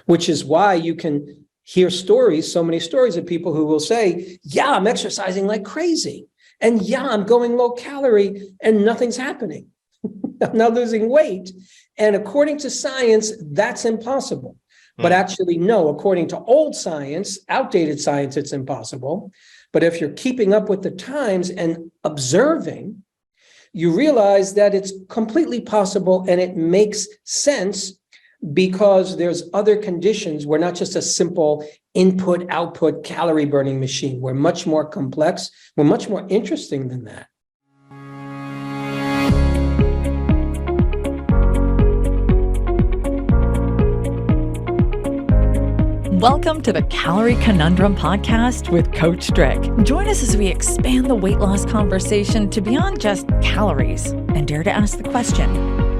which is why you can hear stories, so many stories of people who will say, yeah, I'm exercising like crazy. And yeah, I'm going low calorie and nothing's happening. I'm not losing weight. And according to science, that's impossible. But actually, no, according to old science, outdated science, it's impossible. But if you're keeping up with the times and observing, you realize that it's completely possible and it makes sense because there's other conditions. We're not just a simple input-output calorie burning machine. We're much more complex. We're much more interesting than that. Welcome to the Calorie Conundrum Podcast with Coach Strick. Join us as we expand the weight loss conversation to beyond just calories and dare to ask the question,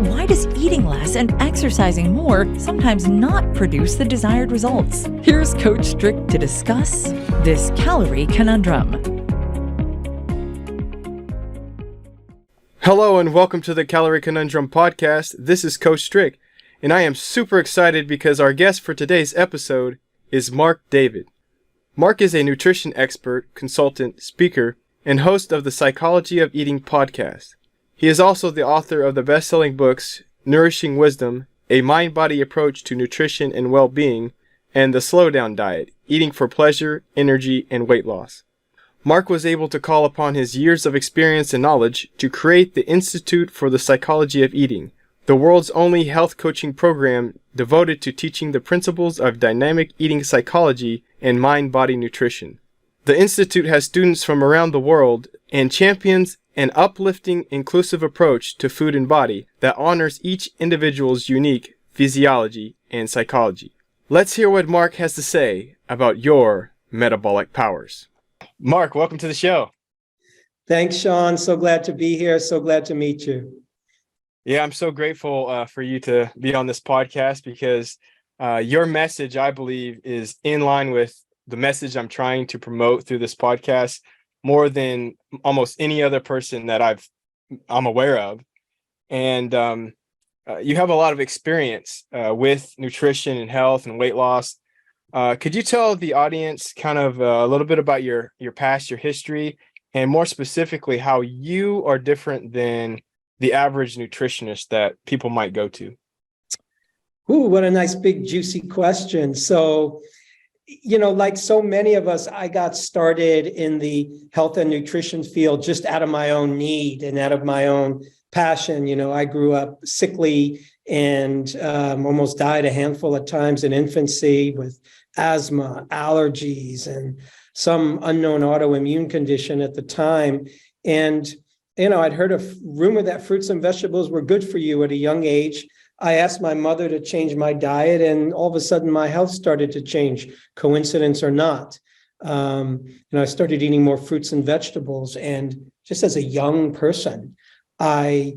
why does eating less and exercising more sometimes not produce the desired results? Here's Coach Strick to discuss this Calorie Conundrum. Hello and welcome to the Calorie Conundrum Podcast. This is Coach Strick, and I am super excited because our guest for today's episode is Marc David. Marc is a nutrition expert, consultant, speaker, and host of the Psychology of Eating podcast. He is also the author of the best-selling books Nourishing Wisdom, A Mind-Body Approach to Nutrition and Well-Being, and The Slowdown Diet, Eating for Pleasure, Energy, and Weight Loss. Marc was able to call upon his years of experience and knowledge to create the Institute for the Psychology of Eating, the world's only health coaching program devoted to teaching the principles of dynamic eating psychology and mind-body nutrition. The Institute has students from around the world and champions an uplifting, inclusive approach to food and body that honors each individual's unique physiology and psychology. Let's hear what Marc has to say about your metabolic powers. Marc, welcome to the show. Thanks, Sean. So glad to be here. So glad to meet you. Yeah, I'm so grateful for you to be on this podcast because your message, I believe, is in line with the message I'm trying to promote through this podcast more than almost any other person that I'm aware of. And you have a lot of experience with nutrition and health and weight loss. Could you tell the audience kind of a little bit about your past, your history, and more specifically, how you are different than the average nutritionist that people might go to? Ooh, what a nice, big, juicy question. So, like so many of us, I got started in the health and nutrition field just out of my own need and out of my own passion. I grew up sickly and almost died a handful of times in infancy with asthma, allergies, and some unknown autoimmune condition at the time. And I'd heard a rumor that fruits and vegetables were good for you at a young age. I asked my mother to change my diet, and all of a sudden my health started to change, coincidence or not. I started eating more fruits and vegetables. And just as a young person, I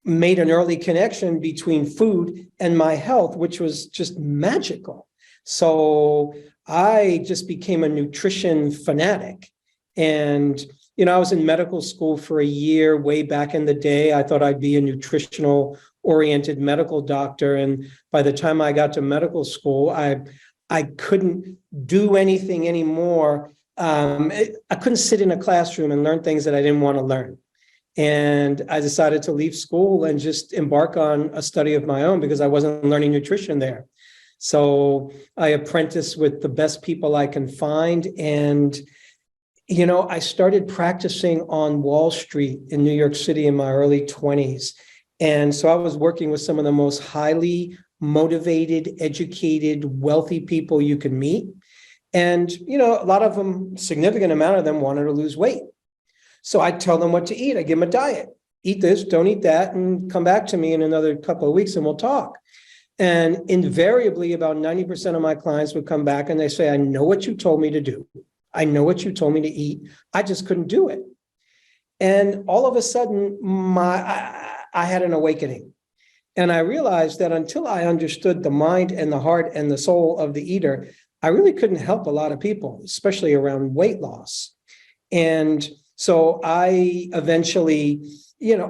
made an early connection between food and my health, which was just magical. So I just became a nutrition fanatic. And I was in medical school for a year way back in the day. I thought I'd be a nutritional oriented medical doctor. And by the time I got to medical school, I couldn't do anything anymore. I couldn't sit in a classroom and learn things that I didn't want to learn. And I decided to leave school and just embark on a study of my own because I wasn't learning nutrition there. So I apprenticed with the best people I can find. And I started practicing on Wall Street in New York City in my early 20s. And so I was working with some of the most highly motivated, educated, wealthy people you can meet. And, a lot of them, significant amount of them wanted to lose weight. So I'd tell them what to eat. I'd give them a diet. Eat this, don't eat that, and come back to me in another couple of weeks and we'll talk. And invariably, about 90% of my clients would come back and they say, I know what you told me to do. I know what you told me to eat. I just couldn't do it. And all of a sudden, I had an awakening. And I realized that until I understood the mind and the heart and the soul of the eater, I really couldn't help a lot of people, especially around weight loss. And So I eventually,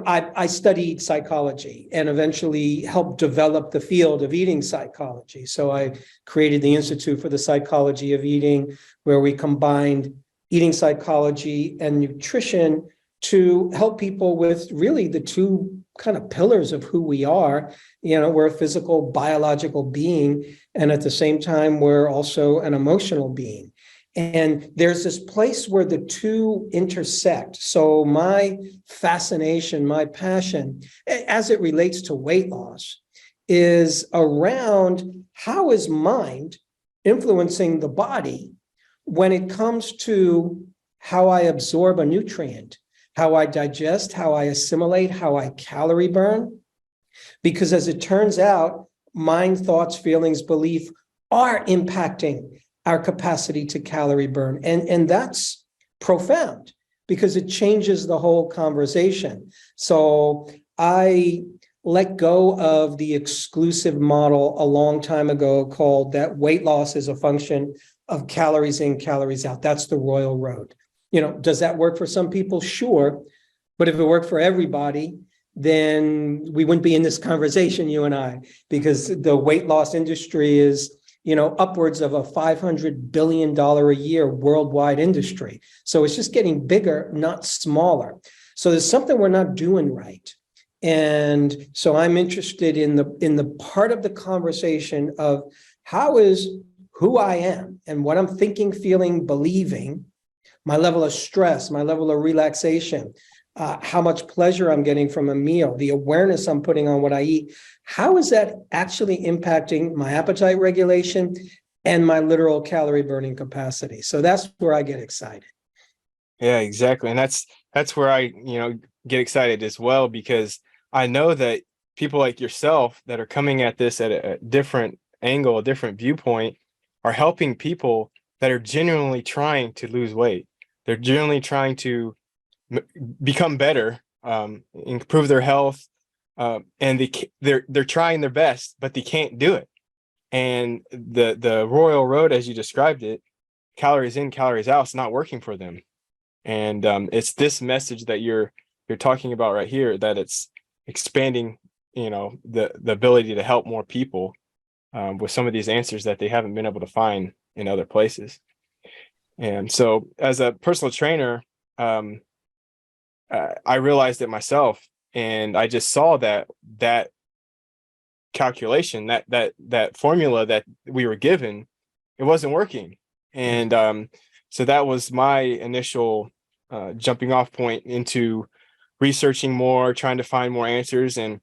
I studied psychology and eventually helped develop the field of eating psychology. So I created the Institute for the Psychology of Eating, where we combined eating psychology and nutrition to help people with really the two kind of pillars of who we are. We're a physical, biological being, and at the same time, we're also an emotional being. And there's this place where the two intersect. So my fascination, my passion, as it relates to weight loss, is around how is mind influencing the body when it comes to how I absorb a nutrient, how I digest, how I assimilate, how I calorie burn. Because as it turns out, mind, thoughts, feelings, belief are impacting our capacity to calorie burn. And that's profound because it changes the whole conversation. So I let go of the exclusive model a long time ago called that weight loss is a function of calories in, calories out. That's the royal road. Does that work for some people? Sure. But if it worked for everybody, then we wouldn't be in this conversation, you and I, because the weight loss industry is, upwards of a $500 billion a year worldwide industry. So it's just getting bigger, not smaller. So there's something we're not doing right. And so I'm interested in the part of the conversation of how is who I am and what I'm thinking, feeling, believing, my level of stress, my level of relaxation, how much pleasure I'm getting from a meal, the awareness I'm putting on what I eat. How is that actually impacting my appetite regulation and my literal calorie burning capacity? So that's where I get excited. Yeah, exactly. And that's where I, get excited as well, because I know that people like yourself that are coming at this at a different angle, a different viewpoint, are helping people that are genuinely trying to lose weight. They're genuinely trying to become better, improve their health, and they're trying their best, but they can't do it. And the royal road, as you described it, calories in, calories out, is not working for them. And it's this message that you're talking about right here, that it's expanding, the ability to help more people with some of these answers that they haven't been able to find in other places. And so, as a personal trainer, I realized it myself, and I just saw that calculation, that formula that we were given, it wasn't working. And so that was my initial jumping off point into researching more, trying to find more answers. And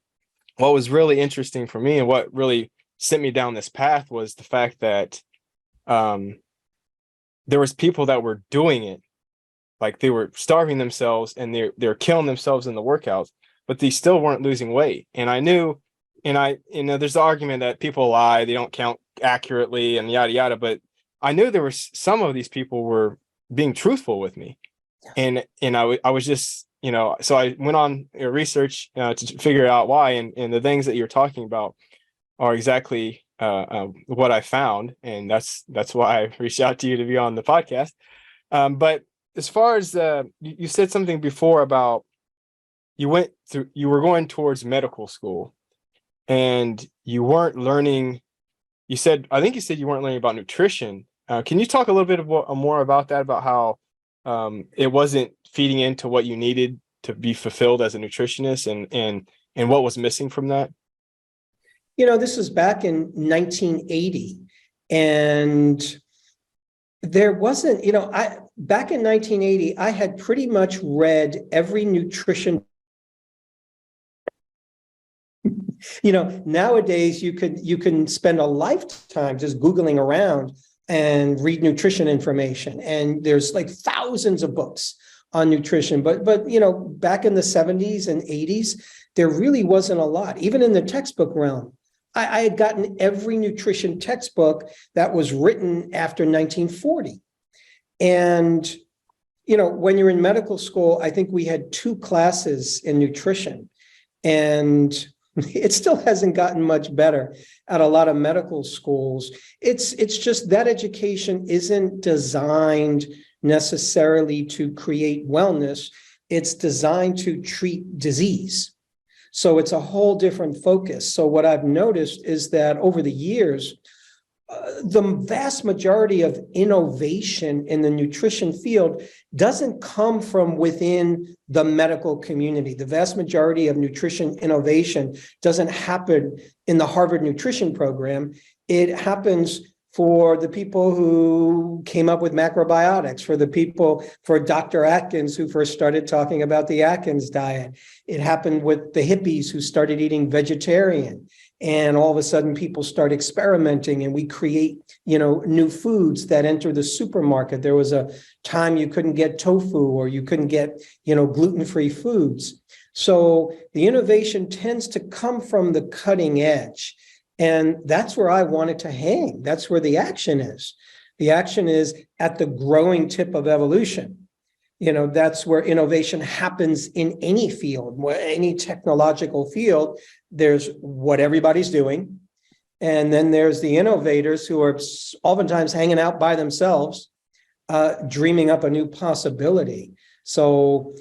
what was really interesting for me and what really sent me down this path was the fact that there was people that were doing it, like they were starving themselves and they're killing themselves in the workouts, but they still weren't losing weight. And I knew, there's the argument that people lie, they don't count accurately and yada yada, but I knew there were some of these people were being truthful with me. And I was just, so I went on research to figure out why, and the things that you're talking about are exactly what I found, and that's why I reached out to you to be on the podcast. But as far as you said something before about you were going towards medical school, and you weren't learning. I think you said you weren't learning about nutrition. Can you talk a little bit more about that? About how it wasn't feeding into what you needed to be fulfilled as a nutritionist, and what was missing from that? This was back in 1980, and there wasn't, back in 1980, I had pretty much read every nutrition. Nowadays you can spend a lifetime just Googling around and read nutrition information, and there's like thousands of books on nutrition. But back in the 70s and 80s, there really wasn't a lot, even in the textbook realm. I had gotten every nutrition textbook that was written after 1940. And, when you're in medical school, I think we had 2 classes in nutrition. And It still hasn't gotten much better at a lot of medical schools. It's just that education isn't designed necessarily to create wellness. It's designed to treat disease. So it's a whole different focus. So what I've noticed is that over the years, the vast majority of innovation in the nutrition field doesn't come from within the medical community. The vast majority of nutrition innovation doesn't happen in the Harvard nutrition program. It happens for the people who came up with macrobiotics, for Dr. Atkins, who first started talking about the Atkins diet. It happened with the hippies who started eating vegetarian. And all of a sudden people start experimenting and we create, new foods that enter the supermarket. There was a time you couldn't get tofu or you couldn't get, gluten-free foods. So the innovation tends to come from the cutting edge. And that's where I want it to hang. That's where the action is. The action is at the growing tip of evolution. That's where innovation happens in any field, any technological field. There's what everybody's doing. And then there's the innovators who are oftentimes hanging out by themselves, dreaming up a new possibility. So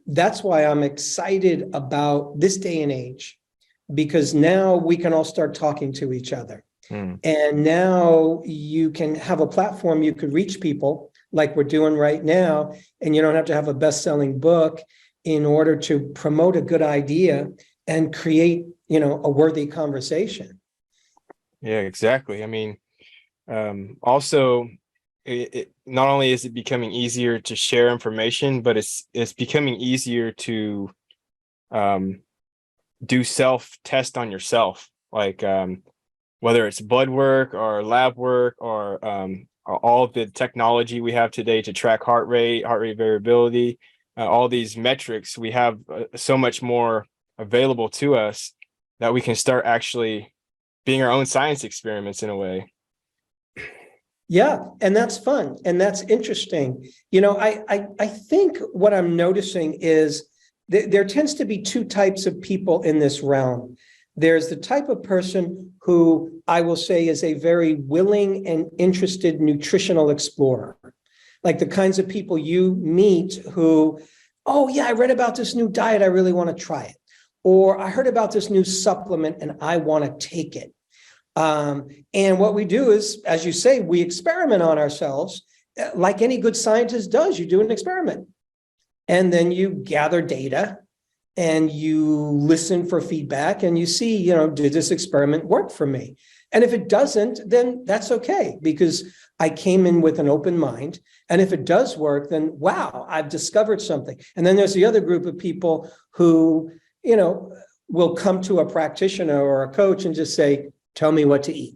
that's why I'm excited about this day and age, because now we can all start talking to each other. And now you can have a platform, you could reach people like we're doing right now, and you don't have to have a best-selling book in order to promote a good idea and create, a worthy conversation. Yeah, exactly. I mean, also, it not only is it becoming easier to share information, but it's becoming easier to do self-test on yourself, like whether it's blood work or lab work or all the technology we have today to track heart rate variability, all these metrics. We have so much more available to us that we can start actually being our own science experiments in a way. Yeah, and that's fun and that's interesting. I think what I'm noticing is there tends to be two types of people in this realm. There's the type of person who I will say is a very willing and interested nutritional explorer, like the kinds of people you meet who, oh yeah, I read about this new diet, I really want to try it. Or I heard about this new supplement and I want to take it. And what we do is, as you say, we experiment on ourselves like any good scientist does. You do an experiment and then you gather data and you listen for feedback and you see, did this experiment work for me? And if it doesn't, then that's okay, because I came in with an open mind. And if it does work, then wow, I've discovered something. And then there's the other group of people who, will come to a practitioner or a coach and just say, tell me what to eat.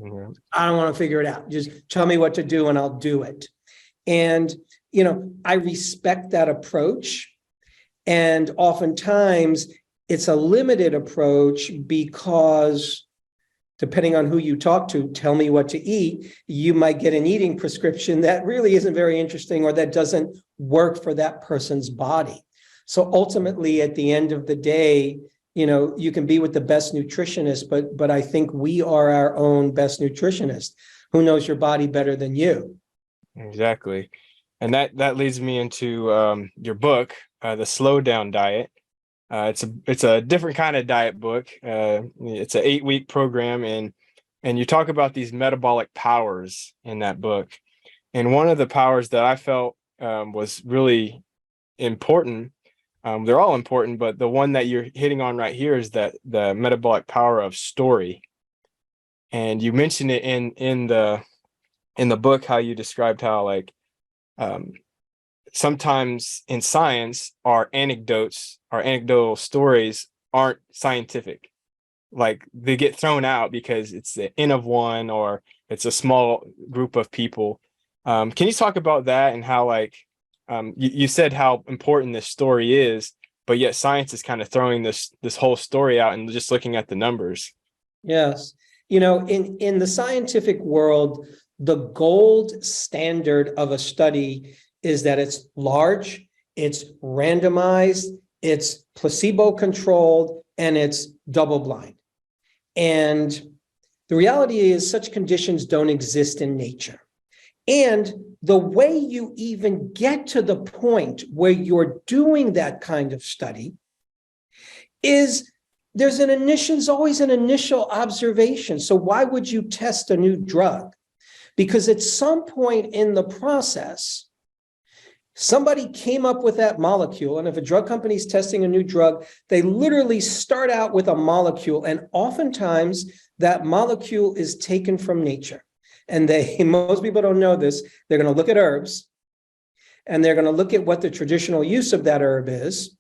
Mm-hmm. I don't want to figure it out. Just tell me what to do and I'll do it. And, I respect that approach. And oftentimes it's a limited approach because depending on who you talk to, tell me what to eat, you might get an eating prescription that really isn't very interesting or that doesn't work for that person's body. So ultimately, at the end of the day, you can be with the best nutritionist, but I think we are our own best nutritionist. Who knows your body better than you? Exactly. And that leads me into your book, The Slow Down Diet. It's a different kind of diet book. It's an 8-week program, and you talk about these metabolic powers in that book. And one of the powers that I felt was really important, they're all important, but the one that you're hitting on right here is that the metabolic power of story. And you mentioned it in the book, how you described how sometimes in science, our anecdotal stories aren't scientific. Like they get thrown out because it's the N of one or it's a small group of people. Can you talk about that and how you said how important this story is, but yet science is kind of throwing this whole story out and just looking at the numbers? Yes. In the scientific world, the gold standard of a study is that it's large, it's randomized, it's placebo-controlled, and it's double blind. And the reality is such conditions don't exist in nature. And the way you even get to the point where you're doing that kind of study is there's always an initial observation. So why would you test a new drug? Because at some point in the process, somebody came up with that molecule. And if a drug company is testing a new drug, they literally start out with a molecule. And oftentimes that molecule is taken from nature. And most people don't know this. They're going to look at herbs and they're going to look at what the traditional use of that herb is.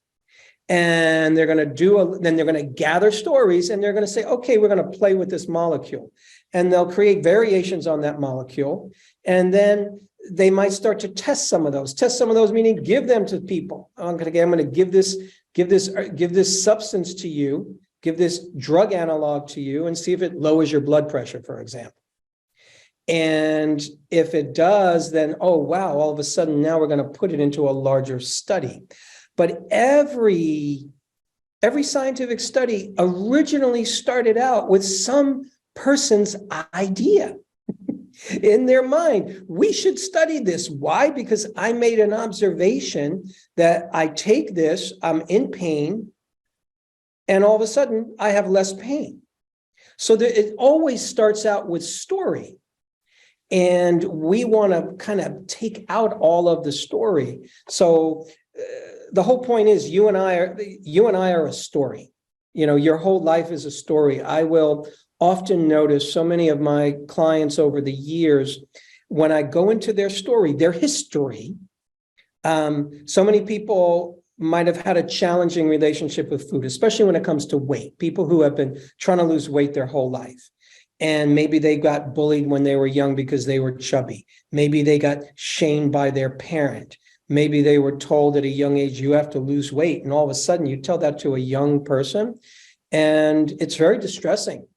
And they're going to then they're going to gather stories and they're going to say, okay, we're going to play with this molecule. And they'll create variations on that molecule. And then they might start to test some of those, meaning give them to people. I'm going to give this substance to you, give this drug analog to you and see if it lowers your blood pressure, for example. And if it does, then, oh, wow, all of a sudden now we're going to put it into a larger study. But every scientific study originally started out with some person's idea in their mind. We should study this. Why? Because I made an observation that I take this, I'm in pain, and all of a sudden I have less pain. So it always starts out with story. And we want to kind of take out all of the story. So the whole point is you and I are a story. You know, your whole life is a story. I will often notice so many of my clients over the years, when I go into their story, their history, so many people might have had a challenging relationship with food, especially when it comes to weight, people who have been trying to lose weight their whole life. And maybe they got bullied when they were young because they were chubby. Maybe they got shamed by their parent. Maybe they were told at a young age, you have to lose weight. And all of a sudden you tell that to a young person and it's very distressing.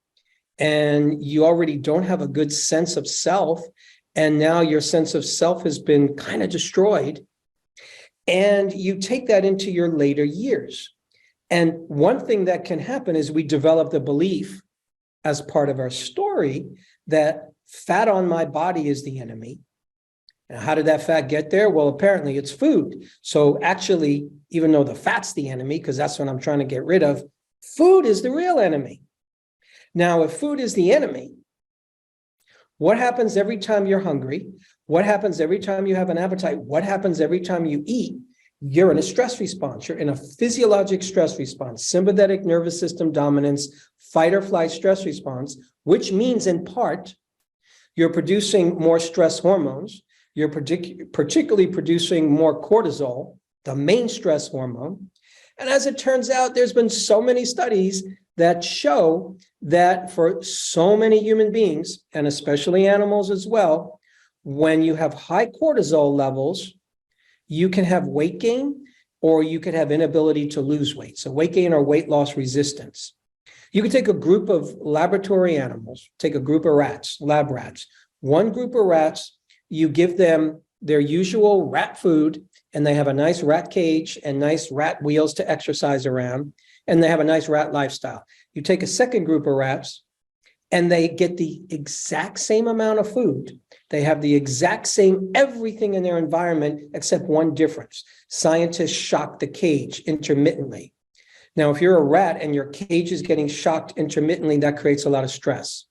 And you already don't have a good sense of self. And now your sense of self has been kind of destroyed. And you take that into your later years. And one thing that can happen is we develop the belief as part of our story that fat on my body is the enemy. Now, how did that fat get there? Well, apparently it's food. So actually, even though the fat's the enemy, because that's what I'm trying to get rid of, food is the real enemy. Now, if food is the enemy, what happens every time you're hungry? What happens every time you have an appetite? What happens every time you eat? You're in a stress response. You're in a physiologic stress response, sympathetic nervous system dominance, fight or flight stress response, which means in part, you're producing more stress hormones. You're particularly producing more cortisol, the main stress hormone. And as it turns out, there's been so many studies that show that for so many human beings, and especially animals as well, when you have high cortisol levels, you can have weight gain or you could have inability to lose weight. So weight gain or weight loss resistance. You could take a group of laboratory animals, take a group of rats, lab rats. One group of rats, you give them their usual rat food, and they have a nice rat cage and nice rat wheels to exercise around, and they have a nice rat lifestyle. You take a second group of rats, and they get the exact same amount of food. They have the exact same everything in their environment, except one difference. Scientists shock the cage intermittently. Now, if you're a rat and your cage is getting shocked intermittently, that creates a lot of stress.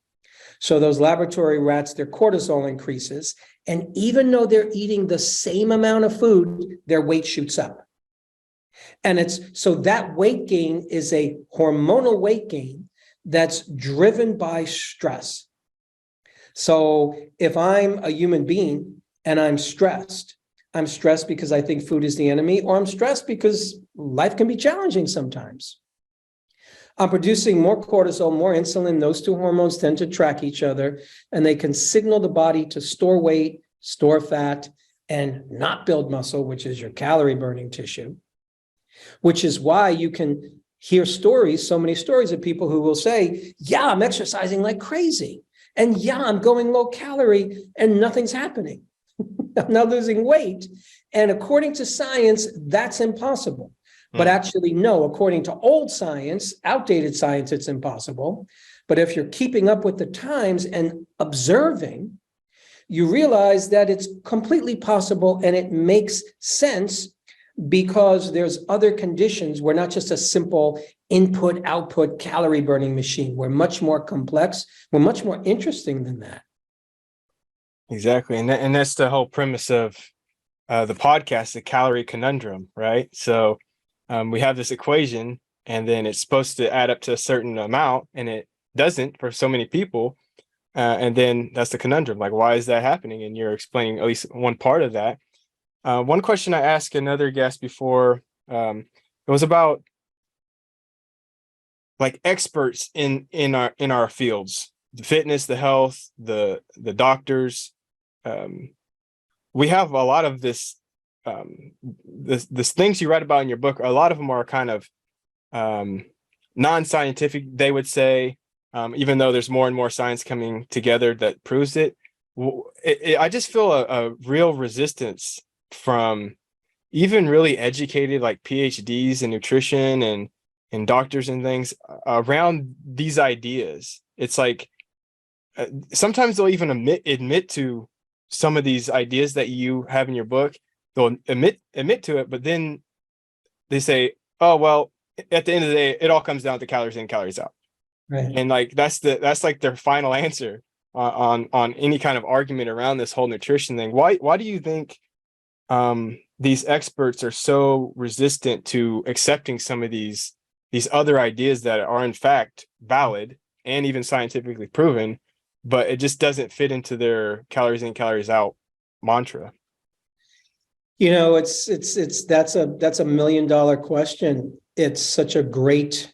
So those laboratory rats, their cortisol increases. And even though they're eating the same amount of food, their weight shoots up. And so that weight gain is a hormonal weight gain that's driven by stress. So if I'm a human being and I'm stressed because I think food is the enemy, or I'm stressed because life can be challenging sometimes. I'm producing more cortisol, more insulin. Those two hormones tend to track each other, and they can signal the body to store weight, store fat, and not build muscle, which is your calorie burning tissue, which is why you can hear stories, so many stories of people who will say, yeah, I'm exercising like crazy. And yeah, I'm going low calorie and nothing's happening. I'm not losing weight. And according to science, that's impossible. But actually, no, according to old science, outdated science, it's impossible. But if you're keeping up with the times and observing, you realize that it's completely possible, and it makes sense because there's other conditions. We're not just a simple input, output, calorie burning machine. We're much more complex. We're much more interesting than that. Exactly. And that's the whole premise of the podcast, the calorie conundrum, right? So we have this equation, and then it's supposed to add up to a certain amount, and it doesn't for so many people. And then that's the conundrum. Like, why is that happening? And you're explaining at least one part of that. One question I asked another guest before, it was about like experts in our fields, the fitness, the health, the doctors. We have a lot of this things you write about in your book. A lot of them are kind of non-scientific, they would say, even though there's more and more science coming together that proves it. I just feel a real resistance from even really educated, like PhDs in nutrition and doctors and things around these ideas. It's like sometimes they'll even admit to some of these ideas that you have in your book. They'll admit to it, but then they say, oh, well, at the end of the day, it all comes down to calories in, calories out. Right. And like that's like their final answer on any kind of argument around this whole nutrition thing. Why do you think these experts are so resistant to accepting some of these other ideas that are in fact valid and even scientifically proven, but it just doesn't fit into their calories in, calories out mantra? You know, that's a $1 million question. It's such a great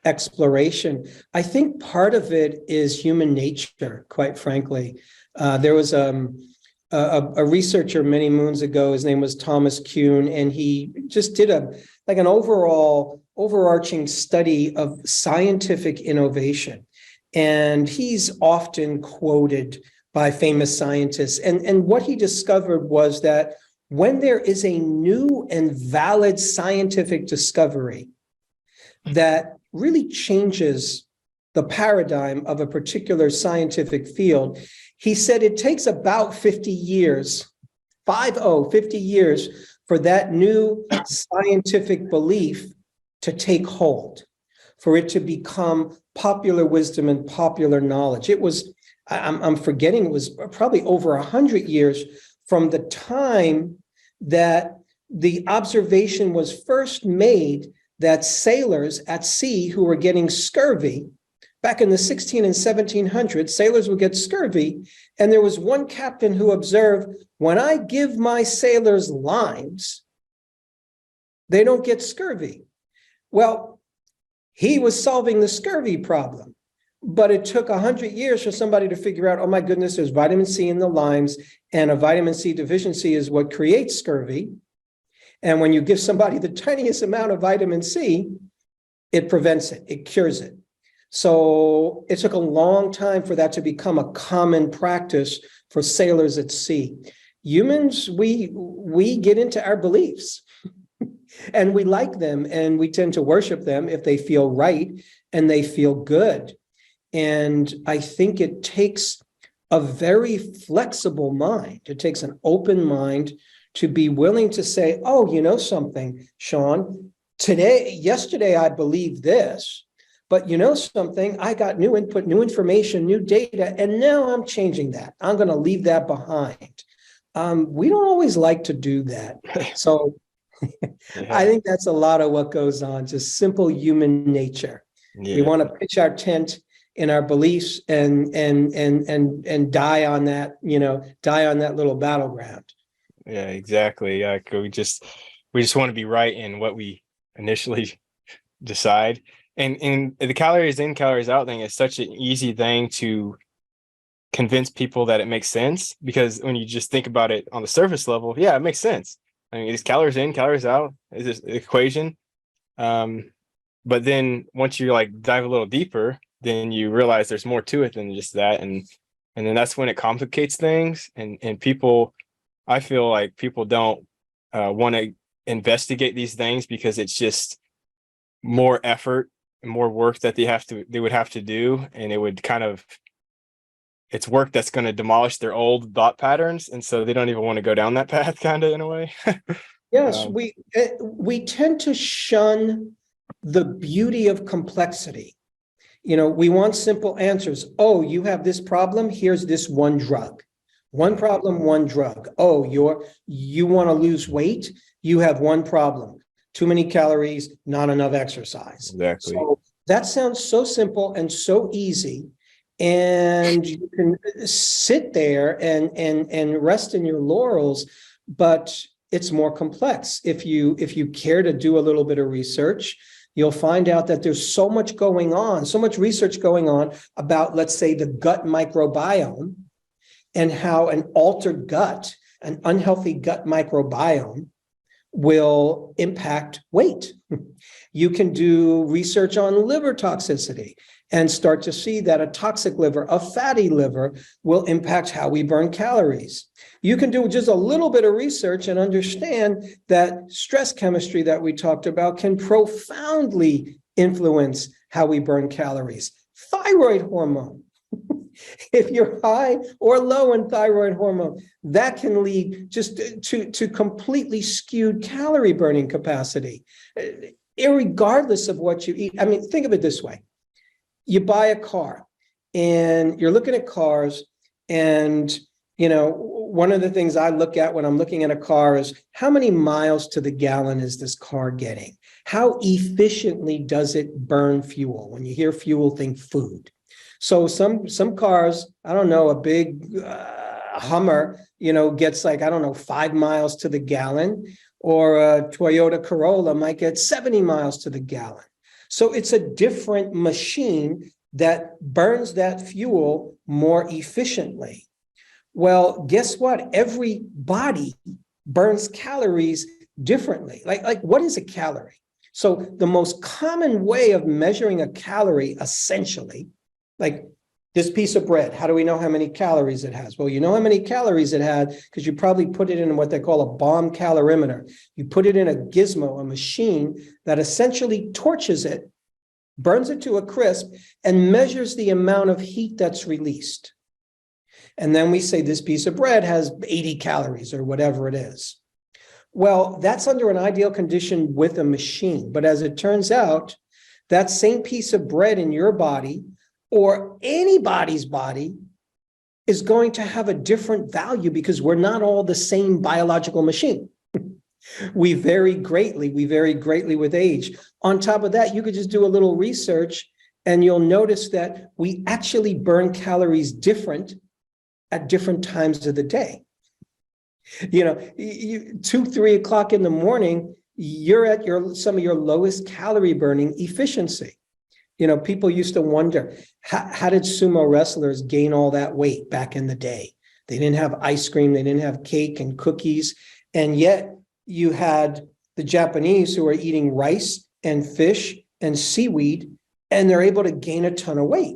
exploration. I think part of it is human nature, quite frankly. There was a researcher many moons ago. His name was Thomas Kuhn, and he just did an overarching study of scientific innovation. And he's often quoted by famous scientists. And what he discovered was that when there is a new and valid scientific discovery that really changes the paradigm of a particular scientific field, he said it takes about 50 years, 50 years for that new scientific belief to take hold, for it to become popular wisdom and popular knowledge. It was, I'm forgetting, it was probably over 100 years from the time that the observation was first made that sailors at sea who were getting scurvy, back in the 16 and 1700s, sailors would get scurvy. And there was one captain who observed, when I give my sailors limes, they don't get scurvy. Well, he was solving the scurvy problem, but it took 100 years for somebody to figure out, oh my goodness, there's vitamin C in the limes, and a vitamin C deficiency is what creates scurvy. And when you give somebody the tiniest amount of vitamin C, it prevents it, it cures it. So it took a long time for that to become a common practice for sailors at sea. Humans, we get into our beliefs and we like them, and we tend to worship them if they feel right and they feel good. And I think it takes a very flexible mind. It takes an open mind to be willing to say, oh, you know something, Sean, yesterday I believed this, but you know something, I got new input, new information, new data, and now I'm changing that. I'm going to leave that behind. We don't always like to do that. So I think that's a lot of what goes on, just simple human nature. Yeah. We want to pitch our tent in our beliefs and die on that, die on that little battleground. Yeah, exactly. We just want to be right in what we initially decide. And the calories in, calories out thing is such an easy thing to convince people that it makes sense, because when you just think about it on the surface level, yeah, it makes sense. I mean, it's calories in, calories out is this equation. But then once you like dive a little deeper, then you realize there's more to it than just that. And then that's when it complicates things. And people, I feel like people don't want to investigate these things because it's just more effort and more work that they would have to do, and it's work that's going to demolish their old thought patterns, and so they don't even want to go down that path, kind of, in a way. Yes, we tend to shun the beauty of complexity. We want simple answers. Oh, you have this problem. Here's this one drug. One problem, one drug. Oh, you want to lose weight. You have one problem. Too many calories, not enough exercise. Exactly. So that sounds so simple and so easy. And you can sit there and rest in your laurels, but it's more complex. If you care to do a little bit of research, you'll find out that there's so much going on, so much research going on about, let's say, the gut microbiome and how an altered gut, an unhealthy gut microbiome will impact weight. You can do research on liver toxicity and start to see that a toxic liver, a fatty liver, will impact how we burn calories. You can do just a little bit of research and understand that stress chemistry that we talked about can profoundly influence how we burn calories. Thyroid hormone. If you're high or low in thyroid hormone, that can lead just to completely skewed calorie burning capacity, irregardless of what you eat. I mean, think of it this way. You buy a car and you're looking at cars, and one of the things I look at when I'm looking at a car is how many miles to the gallon is this car getting? How efficiently does it burn fuel? When you hear fuel, think food. So some cars, I don't know, a big Hummer, gets 5 miles to the gallon, or a Toyota Corolla might get 70 miles to the gallon. So it's a different machine that burns that fuel more efficiently. Well, guess what? Every body burns calories differently. Like what is a calorie? So the most common way of measuring a calorie, essentially, like this piece of bread, how do we know how many calories it has? Well, you know how many calories it had because you probably put it in what they call a bomb calorimeter. You put it in a gizmo, a machine that essentially torches it, burns it to a crisp, and measures the amount of heat that's released. And then we say this piece of bread has 80 calories or whatever it is. Well, that's under an ideal condition with a machine. But as it turns out, that same piece of bread in your body or anybody's body is going to have a different value because we're not all the same biological machine. We vary greatly with age. On top of that, you could just do a little research and you'll notice that we actually burn calories different at different times of the day. 2-3 o'clock in the morning, you're at some of your lowest calorie burning efficiency. People used to wonder, how did sumo wrestlers gain all that weight back in the day? They didn't have ice cream, they didn't have cake and cookies, and yet you had the Japanese who are eating rice and fish and seaweed, and they're able to gain a ton of weight.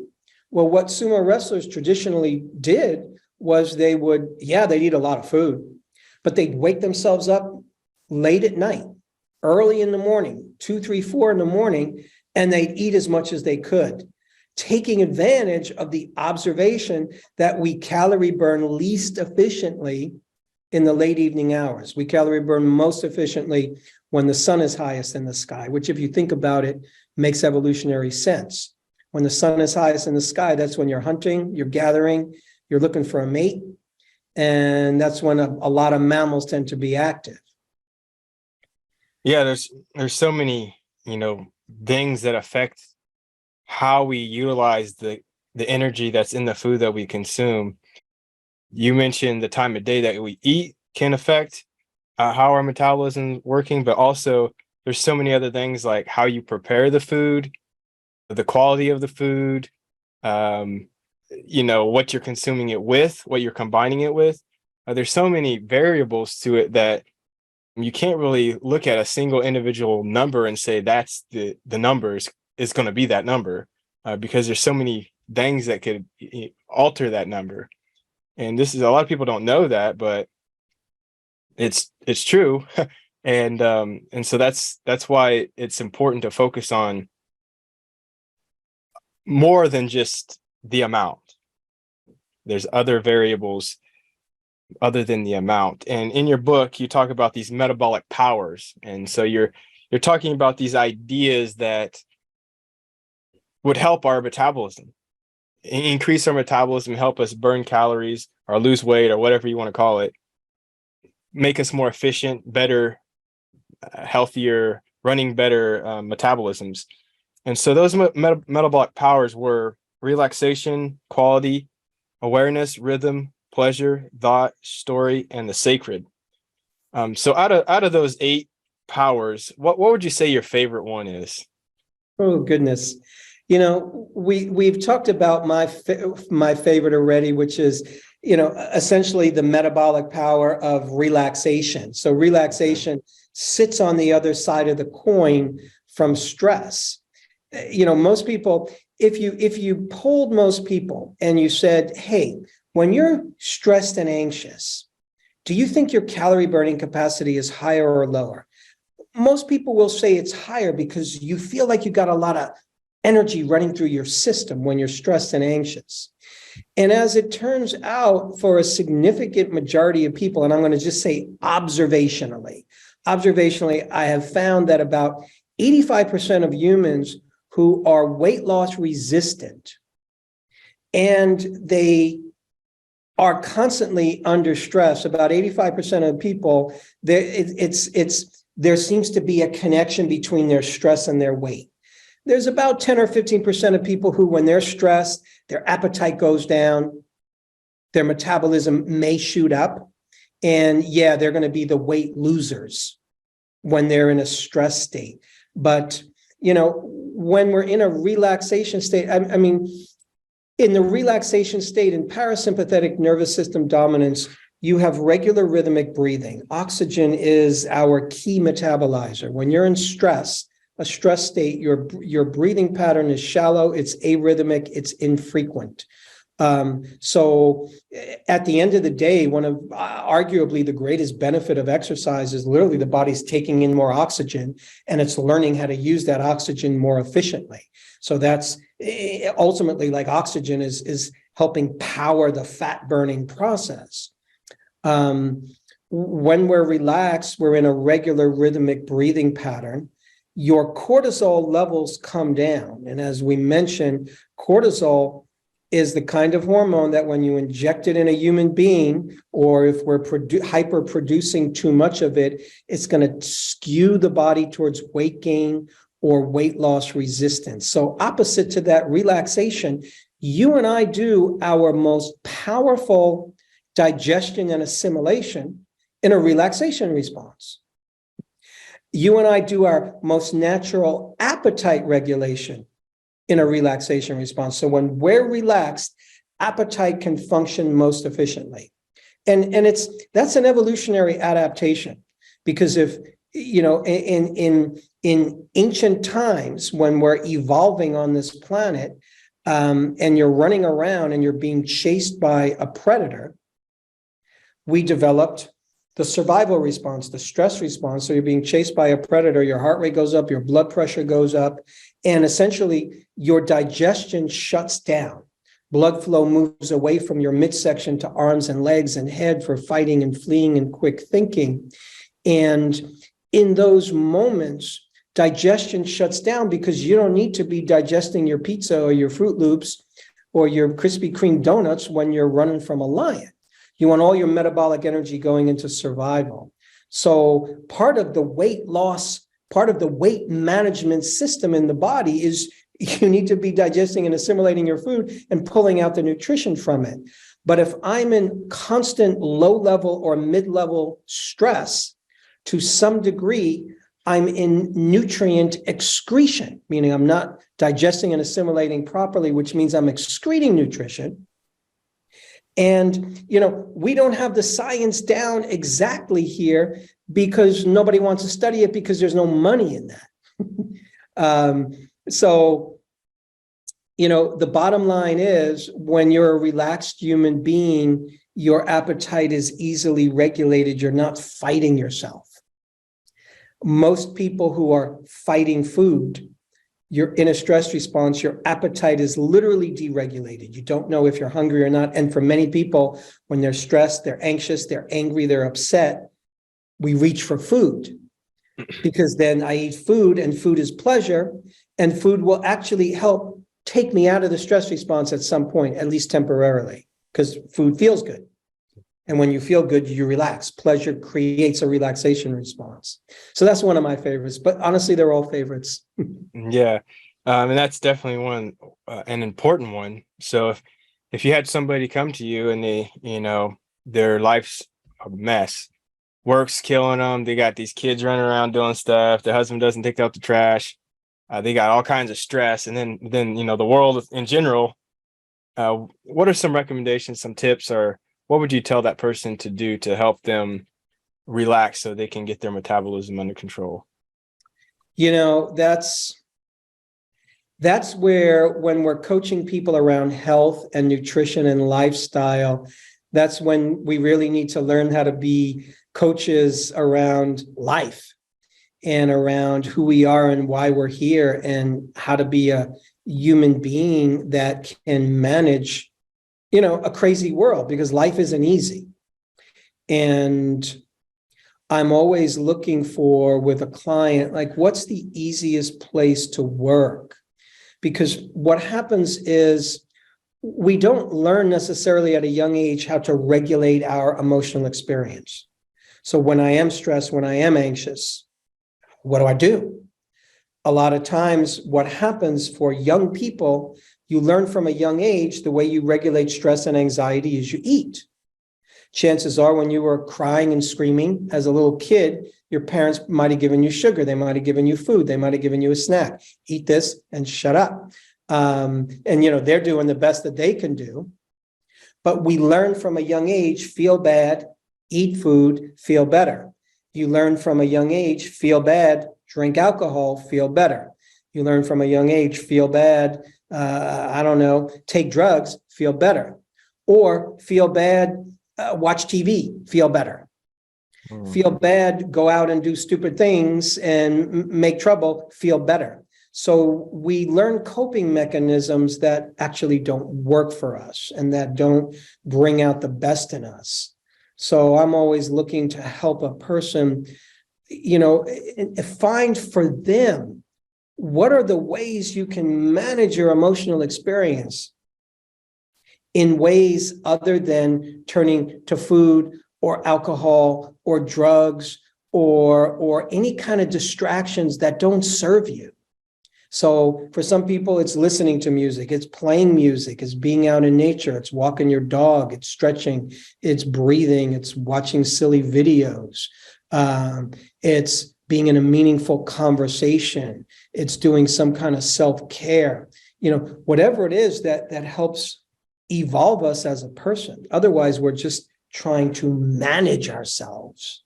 Well, what sumo wrestlers traditionally did was they'd eat a lot of food, but they'd wake themselves up late at night, early in the morning, 2, 3, 4 in the morning, and they'd eat as much as they could, taking advantage of the observation that we calorie burn least efficiently in the late evening hours. We calorie burn most efficiently when the sun is highest in the sky, which, if you think about it, makes evolutionary sense. When the sun is highest in the sky, that's when you're hunting, you're gathering, you're looking for a mate, and that's when a lot of mammals tend to be active. Yeah, there's so many, things that affect how we utilize the energy that's in the food that we consume. You mentioned the time of day that we eat can affect how our metabolism is working, but also there's so many other things like how you prepare the food, the quality of the food, what you're consuming it with, what you're combining it with. There's so many variables to it that you can't really look at a single individual number and say that's the number is going to be that number, because there's so many things that could alter that number. And this is, a lot of people don't know that, but it's true. And so that's why it's important to focus on more than just the amount. There's other variables other than the amount. And in your book, you talk about these metabolic powers. And so you're talking about these ideas that would help our metabolism, increase our metabolism, help us burn calories or lose weight or whatever you want to call it, make us more efficient, better, healthier, running better metabolisms. And so those metabolic powers were relaxation, quality, awareness, rhythm, pleasure, thought, story, and the sacred. So out of those 8 powers, what would you say your favorite one is? Oh, goodness. We've talked about my favorite already, which is, essentially the metabolic power of relaxation. So relaxation sits on the other side of the coin from stress. Most people, if you polled most people and you said, hey, when you're stressed and anxious, do you think your calorie burning capacity is higher or lower? Most people will say it's higher because you feel like you got a lot of energy running through your system when you're stressed and anxious. And as it turns out, for a significant majority of people, and I'm going to just say observationally, I have found that about 85% of humans who are weight loss resistant and they are constantly under stress, about 85% of people, there seems to be a connection between their stress and their weight. There's about 10 or 15% of people who, when they're stressed, their appetite goes down, their metabolism may shoot up, and they're going to be the weight losers when they're in a stress state. But, when we're in a relaxation state, in the relaxation state, in parasympathetic nervous system dominance, you have regular rhythmic breathing. Oxygen is our key metabolizer. When you're in stress, a stress state, your breathing pattern is shallow, it's arrhythmic, it's infrequent. So at the end of the day, one of arguably the greatest benefit of exercise is literally the body's taking in more oxygen and it's learning how to use that oxygen more efficiently. So that's ultimately, like, oxygen is helping power the fat burning process. When we're relaxed, we're in a regular rhythmic breathing pattern. Your cortisol levels come down. And as we mentioned, cortisol is the kind of hormone that when you inject it in a human being, or if we're hyper producing too much of it, it's going to skew the body towards weight gain or weight loss resistance. So opposite to that relaxation, you and I do our most powerful digestion and assimilation in a relaxation response. You and I do our most natural appetite regulation in a relaxation response. So when we're relaxed, appetite can function most efficiently. And that's an evolutionary adaptation, because if, in ancient times when we're evolving on this planet, and you're running around and you're being chased by a predator, we developed the survival response, the stress response. So you're being chased by a predator, your heart rate goes up, your blood pressure goes up, and essentially your digestion shuts down. Blood flow moves away from your midsection to arms and legs and head for fighting and fleeing and quick thinking. And in those moments, digestion shuts down because you don't need to be digesting your pizza or your Fruit Loops or your Krispy Kreme donuts when you're running from a lion. You want all your metabolic energy going into survival. So part of the weight loss, part of the weight management system in the body is you need to be digesting and assimilating your food and pulling out the nutrition from it. But if I'm in constant low-level or mid-level stress, to some degree, I'm in nutrient excretion, meaning I'm not digesting and assimilating properly, which means I'm excreting nutrition. And, we don't have the science down exactly here because nobody wants to study it because there's no money in that. So, the bottom line is when you're a relaxed human being, your appetite is easily regulated. You're not fighting yourself. most people who are fighting food, you're in a stress response, your appetite is literally deregulated. You don't know if you're hungry or not. And for many people, when they're stressed, they're anxious, they're angry, they're upset, we reach for food, because then I eat food and food is pleasure, and food will actually help take me out of the stress response at some point, at least temporarily, because food feels good. And when you feel good, you relax. Pleasure creates a relaxation response. So that's one of my favorites, but honestly, they're all favorites. Yeah. And that's definitely one, an important one. So if you had somebody come to you and they, their life's a mess, work's killing them, they got these kids running around doing stuff, their husband doesn't take out the trash, they got all kinds of stress, and then the world in general, what are some recommendations, some tips, or what would you tell that person to do to help them relax so they can get their metabolism under control? That's where, when we're coaching people around health and nutrition and lifestyle, that's when we really need to learn how to be coaches around life and around who we are and why we're here, and how to be a human being that can manage, a crazy world, because life isn't easy. And I'm always looking for, with a client, like, what's the easiest place to work? Because what happens is we don't learn necessarily at a young age how to regulate our emotional experience. So when I am stressed, when I am anxious, what do? A lot of times what happens for young people, you learn from a young age the way you regulate stress and anxiety is you eat. Chances are, when you were crying and screaming as a little kid, your parents might have given you sugar. They might have given you food. They might have given you a snack. Eat this and shut up. And they're doing the best that they can do. But we learn from a young age, feel bad, eat food, feel better. You learn from a young age, feel bad, drink alcohol, feel better. You learn from a young age, feel bad, take drugs, feel better. Or feel bad, watch TV, feel better. Feel bad, go out and do stupid things and make trouble, feel better. So we learn coping mechanisms that actually don't work for us and that don't bring out the best in us. So I'm always looking to help a person, find for them, what are the ways you can manage your emotional experience in ways other than turning to food or alcohol or drugs or any kind of distractions that don't serve you. So for some people, it's listening to music, it's playing music, it's being out in nature, it's walking your dog, it's stretching, it's breathing, it's watching silly videos, it's being in a meaningful conversation, it's doing some kind of self-care, whatever it is that helps evolve us as a person. Otherwise, we're just trying to manage ourselves.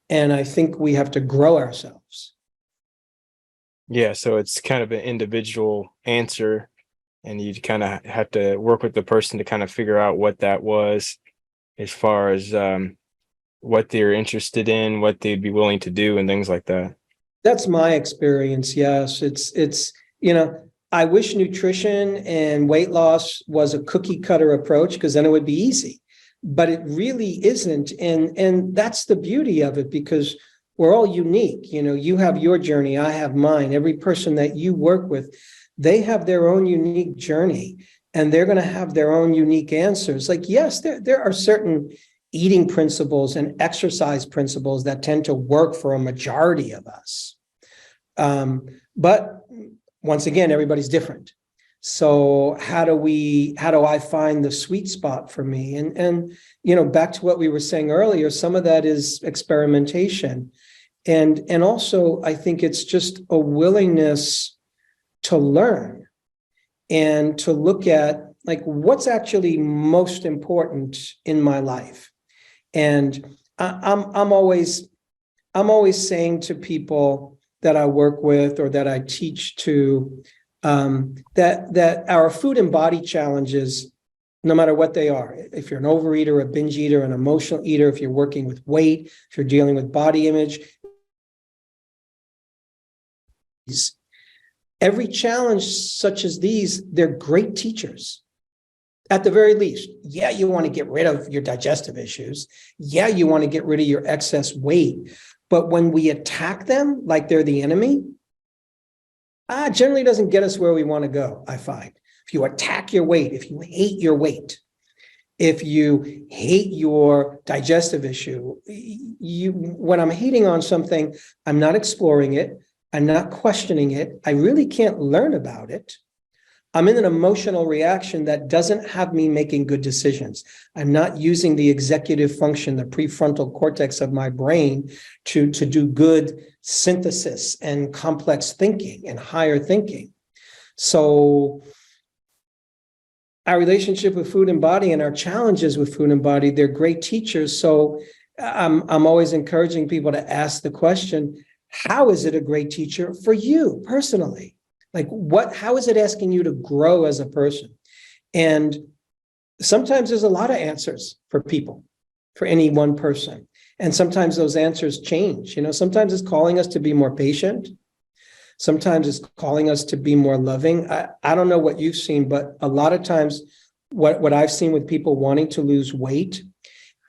And I think we have to grow ourselves. Yeah, so it's kind of an individual answer, and you kind of have to work with the person to kind of figure out what that was, as far as what they're interested in, what they'd be willing to do, and things like that. That's my experience. Yes, it's I wish nutrition and weight loss was a cookie cutter approach, because then it would be easy, but it really isn't, and that's the beauty of it, because we're all unique. You have your journey, I have mine. Every person that you work with, they have their own unique journey, and they're going to have their own unique answers. Like, yes, there are certain eating principles and exercise principles that tend to work for a majority of us. But once again, everybody's different. So how do I find the sweet spot for me? And back to what we were saying earlier, some of that is experimentation. And also, I think it's just a willingness to learn and to look at, like, what's actually most important in my life. And I'm always saying to people that I work with or that I teach to, that our food and body challenges, no matter what they are, if you're an overeater, a binge eater, an emotional eater, if you're working with weight, if you're dealing with body image, every challenge such as these, they're great teachers. At the very least, yeah, you want to get rid of your digestive issues. Yeah, you want to get rid of your excess weight. But when we attack them like they're the enemy, generally doesn't get us where we want to go, I find. If you attack your weight, if you hate your weight, if you hate your digestive issue, when I'm hating on something, I'm not exploring it. I'm not questioning it. I really can't learn about it. I'm in an emotional reaction that doesn't have me making good decisions. I'm not using the executive function, the prefrontal cortex of my brain to do good synthesis and complex thinking and higher thinking. So our relationship with food and body and our challenges with food and body, they're great teachers. So I'm always encouraging people to ask the question, how is it a great teacher for you personally? Like how is it asking you to grow as a person? And sometimes there's a lot of answers for people, for any one person. And sometimes those answers change. Sometimes it's calling us to be more patient. Sometimes it's calling us to be more loving. I don't know what you've seen, but a lot of times what I've seen with people wanting to lose weight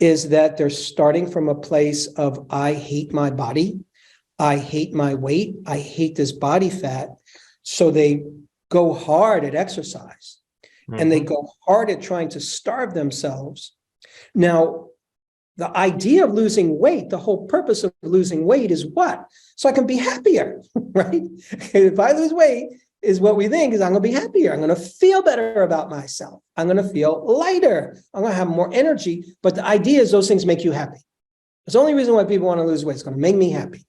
is that they're starting from a place of, I hate my body. I hate my weight. I hate this body fat. So they go hard at exercise and they go hard at trying to starve themselves. Now, the idea of losing weight, the whole purpose of losing weight is what? So I can be happier, right? If I lose weight, is what we think is I'm going to be happier. I'm going to feel better about myself. I'm going to feel lighter. I'm going to have more energy. But the idea is those things make you happy. That's the only reason why people want to lose weight. It's going to make me happy.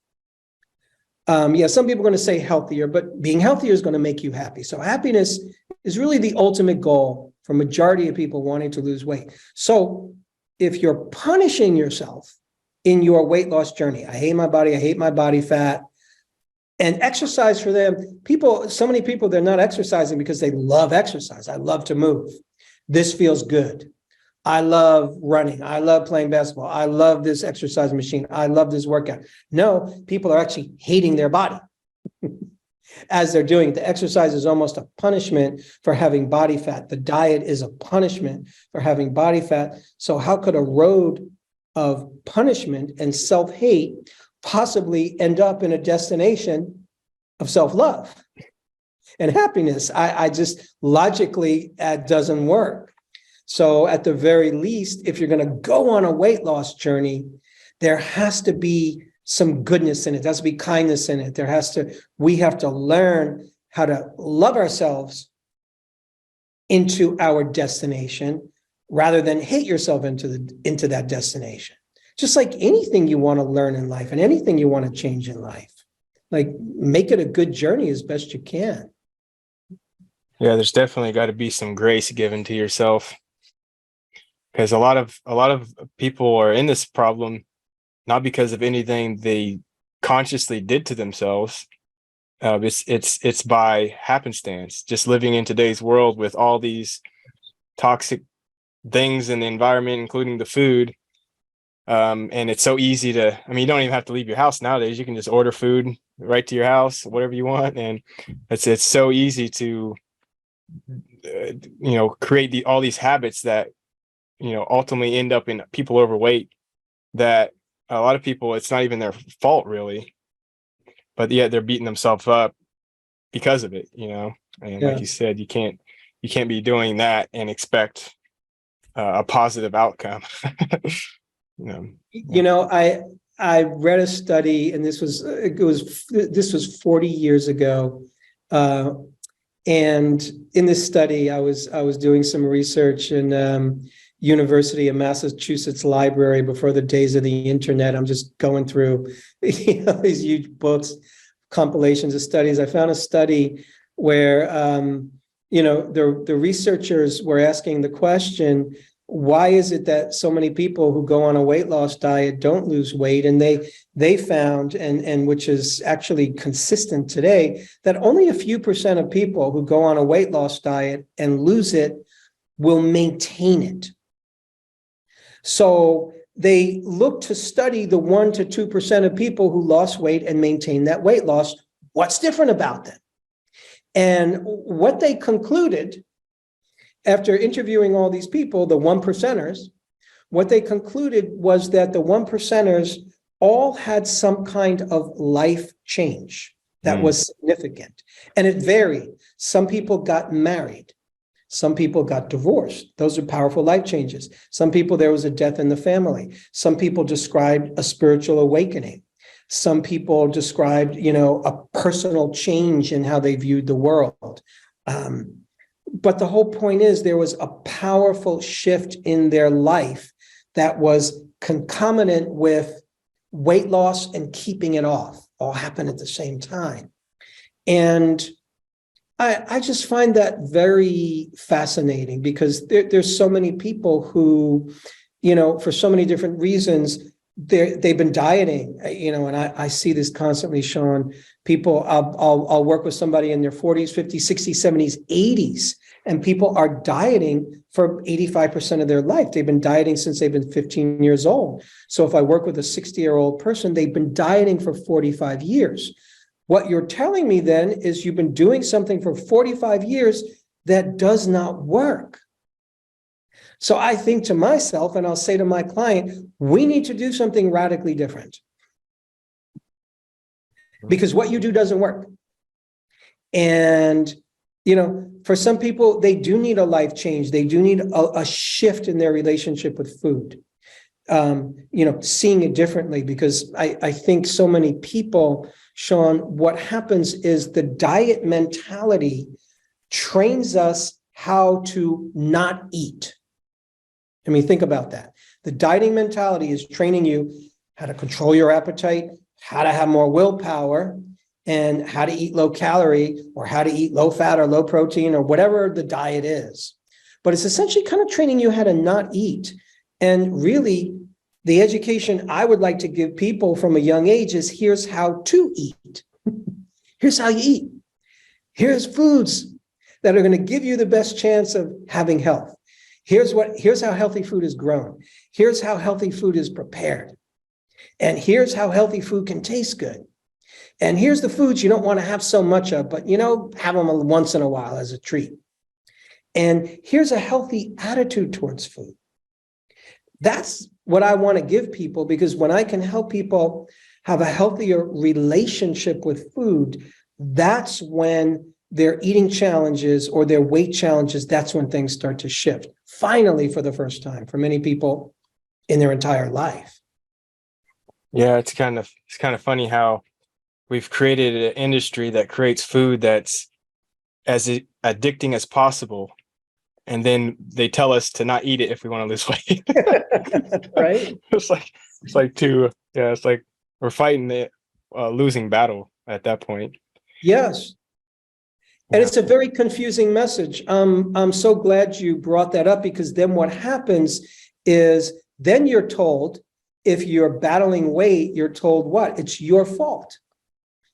Some people are going to say healthier, but being healthier is going to make you happy. So happiness is really the ultimate goal for majority of people wanting to lose weight. So if you're punishing yourself in your weight loss journey, I hate my body fat, and exercise for them, so many people, they're not exercising because they love exercise. I love to move. This feels good. I love running. I love playing basketball. I love this exercise machine. I love this workout. No, people are actually hating their body as they're doing it. The exercise is almost a punishment for having body fat. The diet is a punishment for having body fat. So how could a road of punishment and self-hate possibly end up in a destination of self-love and happiness? I just logically, that doesn't work. So at the very least, if you're going to go on a weight loss journey, there has to be some goodness in it. There has to be kindness in it. We have to learn how to love ourselves into our destination rather than hate yourself into that destination. Just like anything you want to learn in life and anything you want to change in life, like make it a good journey as best you can. Yeah, there's definitely got to be some grace given to yourself. Because a lot of people are in this problem not because of anything they consciously did to themselves. It's by happenstance, just living in today's world with all these toxic things in the environment, including the food. And it's so easy you don't even have to leave your house nowadays. You can just order food right to your house, whatever you want. And it's so easy to, create all these habits that, ultimately end up in people overweight, that a lot of people, it's not even their fault really, but yet they're beating themselves up because of it, and like you said, you can't be doing that and expect a positive outcome. I read a study, and this was 40 years ago. And in this study, I was doing some research in University of Massachusetts Library before the days of the internet. I'm just going through these huge books, compilations of studies. I found a study where the researchers were asking the question, why is it that so many people who go on a weight loss diet don't lose weight? And they found, and which is actually consistent today, that only a few % of people who go on a weight loss diet and lose it will maintain it. So they look to study the 1 to 2% of people who lost weight and maintained that weight loss What's different about them? And what they concluded after interviewing all these people, the one percenters, what they concluded was that the one percenters all had some kind of life change that was significant. And it varied. Some people got married. Some people got divorced. Those are powerful life changes. Some people, there was a death in the family. Some people described a spiritual awakening. Some people described, a personal change in how they viewed the world. But the whole point is there was a powerful shift in their life that was concomitant with weight loss and keeping it off, all happened at the same time. And I just find that very fascinating because there's so many people who, for so many different reasons, they've been dieting, and I see this constantly, Sean. People, I'll work with somebody in their 40s, 50s, 60s, 70s, 80s, and people are dieting for 85% of their life. They've been dieting since they've been 15 years old. So if I work with a 60-year-old person, they've been dieting for 45 years. What you're telling me then is you've been doing something for 45 years that does not work. So I think to myself, and I'll say to my client, we need to do something radically different. Because what you do doesn't work. And, for some people, they do need a life change. They do need a shift in their relationship with food. Seeing it differently, because I think so many people, Sean, what happens is the diet mentality trains us how to not eat. I mean, think about that. The dieting mentality is training you how to control your appetite, how to have more willpower, and how to eat low calorie or how to eat low fat or low protein or whatever the diet is. But it's essentially kind of training you how to not eat. And really, the education I would like to give people from a young age is here's how to eat. Here's how you eat. Here's foods that are going to give you the best chance of having health. Here's how healthy food is grown. Here's how healthy food is prepared. And here's how healthy food can taste good. And here's the foods you don't want to have so much of, but have them once in a while as a treat. And here's a healthy attitude towards food. That's what I want to give people, because when I can help people have a healthier relationship with food, that's when their eating challenges or their weight challenges, that's when things start to shift. Finally, for the first time, for many people in their entire life. Yeah, it's kind of funny how we've created an industry that creates food that's as addicting as possible. And then they tell us to not eat it if we want to lose weight. Right? It's like we're fighting the losing battle at that point. Yes. And it's a very confusing message. I'm so glad you brought that up, because then what happens is then you're told, if you're battling weight, you're told what? It's your fault.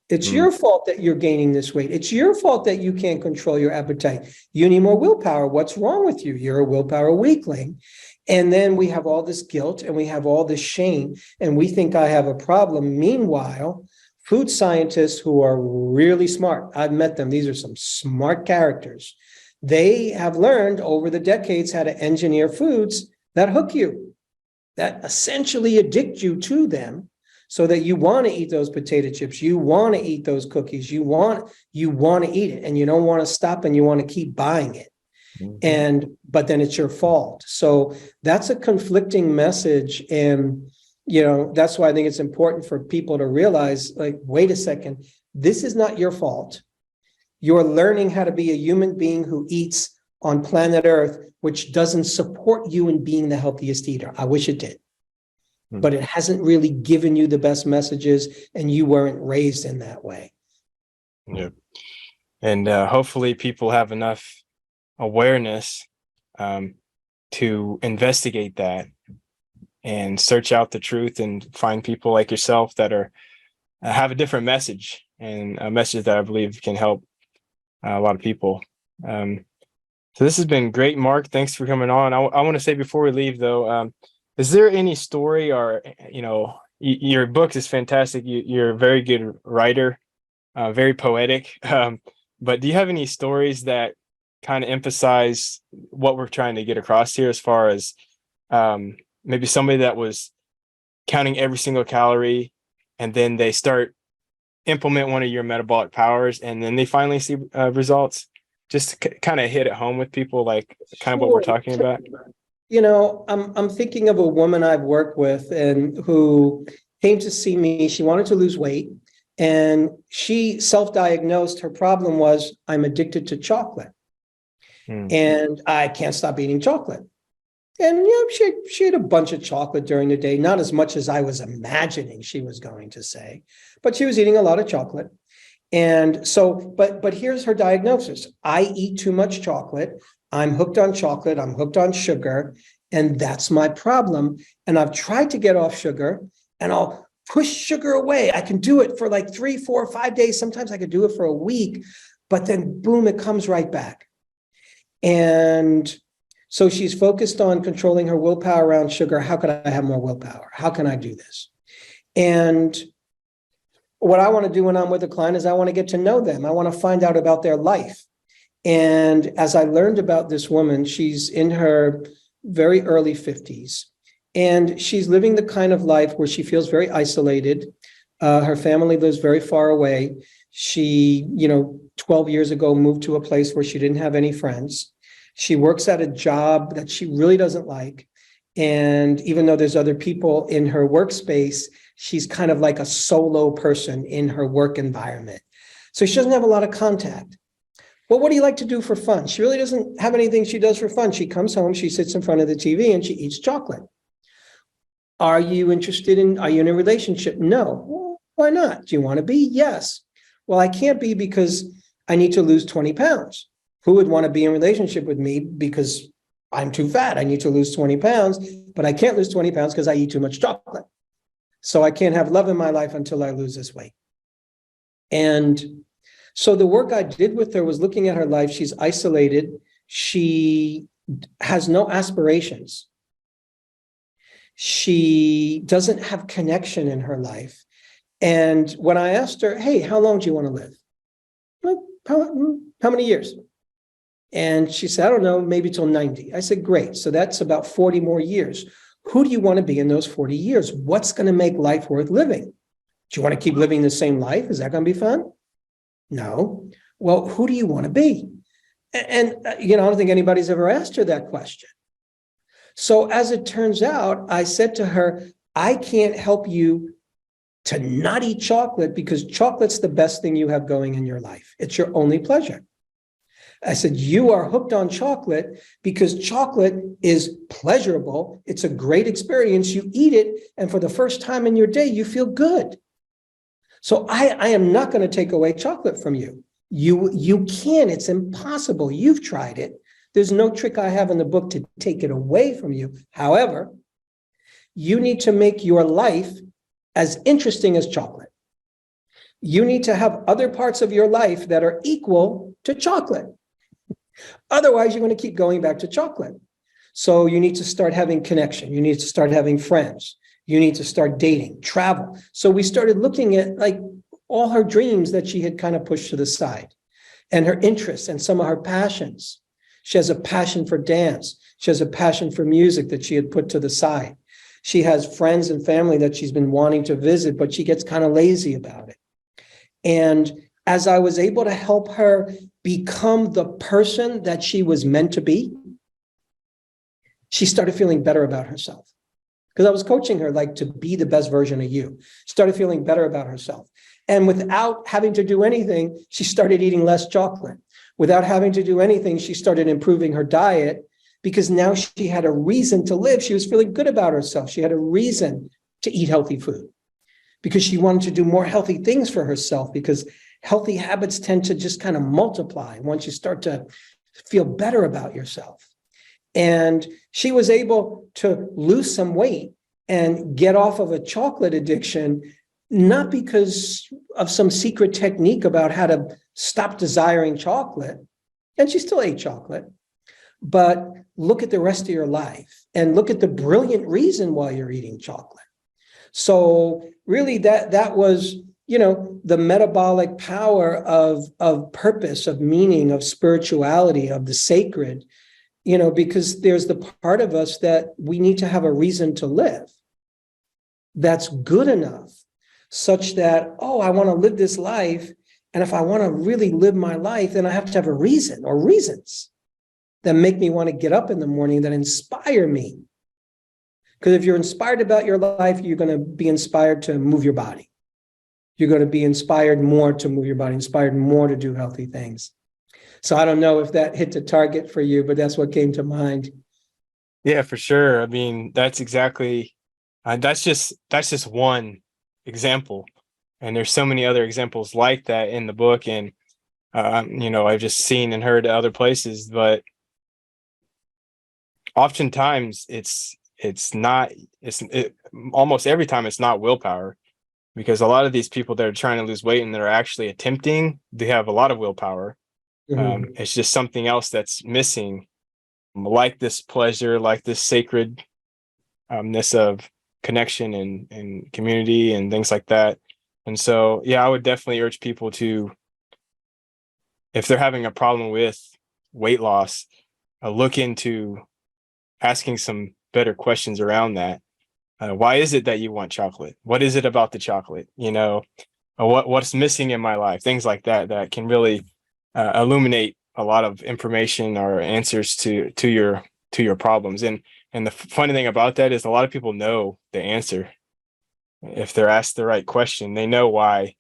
It's your fault that you're gaining this weight. It's your fault that you can't control your appetite. You need more willpower. What's wrong with you? You're a willpower weakling. And then we have all this guilt and we have all this shame, and we think I have a problem. Meanwhile, food scientists who are really smart, I've met them. These are some smart characters. They have learned over the decades how to engineer foods that hook you, that essentially addict you to them, so that you want to eat those potato chips, you want to eat those cookies, you want to eat it, and you don't want to stop, and you want to keep buying it. But then it's your fault. So that's a conflicting message. And, that's why I think it's important for people to realize, like, wait a second, this is not your fault. You're learning how to be a human being who eats on planet Earth, which doesn't support you in being the healthiest eater. I wish it did. But it hasn't really given you the best messages, and you weren't raised in that way. Yeah. And hopefully people have enough awareness to investigate that and search out the truth and find people like yourself that are have a different message, and a message that I believe can help a lot of people. So this has been great, Marc. Thanks for coming on. I want to say before we leave, though, is there any story, or, your book is fantastic. You're a very good writer. very poetic. But do you have any stories that kind of emphasize what we're trying to get across here, as far as maybe somebody that was counting every single calorie, and then they start implement one of your metabolic powers, and then they finally see results? Just to kind of hit it home with people, like kind of what we're talking about. I'm thinking of a woman I've worked with and who came to see me. She wanted to lose weight, and she self-diagnosed. Her problem was, I'm addicted to chocolate, and I can't stop eating chocolate. And she ate a bunch of chocolate during the day, not as much as I was imagining she was going to say, but she was eating a lot of chocolate. And so, but here's her diagnosis. I eat too much chocolate. I'm hooked on chocolate. I'm hooked on sugar. And that's my problem. And I've tried to get off sugar, and I'll push sugar away. I can do it for like 3, 4, 5 days. Sometimes I could do it for a week, but then boom, it comes right back. And so she's focused on controlling her willpower around sugar. How can I have more willpower? How can I do this? And what I want to do when I'm with a client is I want to get to know them. I want to find out about their life. And as I learned about this woman, she's in her very early 50s, and she's living the kind of life where she feels very isolated. Her family lives very far away. She, 12 years ago, moved to a place where she didn't have any friends. She works at a job that she really doesn't like. And even though there's other people in her workspace, she's kind of like a solo person in her work environment. So she doesn't have a lot of contact. Well, what do you like to do for fun? She really doesn't have anything she does for fun. She comes home, she sits in front of the TV, and she eats chocolate. Are you in a relationship? No. Well, why not? Do you want to be? Yes. Well, I can't be because I need to lose 20 pounds. Who would want to be in a relationship with me because I'm too fat? I need to lose 20 pounds, but I can't lose 20 pounds because I eat too much chocolate. So I can't have love in my life until I lose this weight. And so the work I did with her was looking at her life. She's isolated. She has no aspirations. She doesn't have connection in her life. And when I asked her, hey, how long do you want to live? How many years? And she said, I don't know, maybe till 90. I said, great. So that's about 40 more years. Who do you want to be in those 40 years? What's going to make life worth living? Do you want to keep living the same life? Is that going to be fun? No. Well, who do you want to be? And I don't think anybody's ever asked her that question. So as it turns out, I said to her, I can't help you to not eat chocolate because chocolate's the best thing you have going in your life. It's your only pleasure. I said, you are hooked on chocolate because chocolate is pleasurable. It's a great experience. You eat it, and for the first time in your day, you feel good. So I am not going to take away chocolate from you. You can't. It's impossible. You've tried it. There's no trick I have in the book to take it away from you. However, you need to make your life as interesting as chocolate. You need to have other parts of your life that are equal to chocolate. Otherwise, you're going to keep going back to chocolate. So you need to start having connection. You need to start having friends. You need to start dating, travel. So we started looking at like all her dreams that she had kind of pushed to the side, and her interests and some of her passions. She has a passion for dance. She has a passion for music that she had put to the side. She has friends and family that she's been wanting to visit, but she gets kind of lazy about it. And as I was able to help her become the person that she was meant to be, she started feeling better about herself. Because I was coaching her like to be the best version of you. She started feeling better about herself. And without having to do anything, she started eating less chocolate. Without having to do anything, she started improving her diet because now she had a reason to live. She was feeling good about herself. She had a reason to eat healthy food because she wanted to do more healthy things for herself, because healthy habits tend to just kind of multiply once you start to feel better about yourself. And she was able to lose some weight and get off of a chocolate addiction, not because of some secret technique about how to stop desiring chocolate. And she still ate chocolate. But look at the rest of your life and look at the brilliant reason why you're eating chocolate. So really that was the metabolic power of purpose, of meaning, of spirituality, of the sacred, because there's the part of us that we need to have a reason to live that's good enough, such that, I want to live this life. And if I want to really live my life, then I have to have a reason or reasons that make me want to get up in the morning, that inspire me. Because if you're inspired about your life, you're going to be inspired to move your body. You're going to be inspired more to move your body, inspired more to do healthy things. So I don't know if that hit the target for you, but that's what came to mind. Yeah, for sure. I mean, that's exactly, that's just one example. And there's so many other examples like that in the book. And, I've just seen and heard other places, but oftentimes almost every time it's not willpower, because a lot of these people that are trying to lose weight and that are actually attempting, they have a lot of willpower. Mm-hmm. It's just something else that's missing, like this pleasure, like this sacredness of connection and community and things like that. And so, yeah, I would definitely urge people to, if they're having a problem with weight loss, look into asking some better questions around that. Why is it that you want chocolate? What is it about the chocolate? What's missing in my life? Things like that can really illuminate a lot of information or answers to your problems. And the funny thing about that is a lot of people know the answer. If they're asked the right question, they know why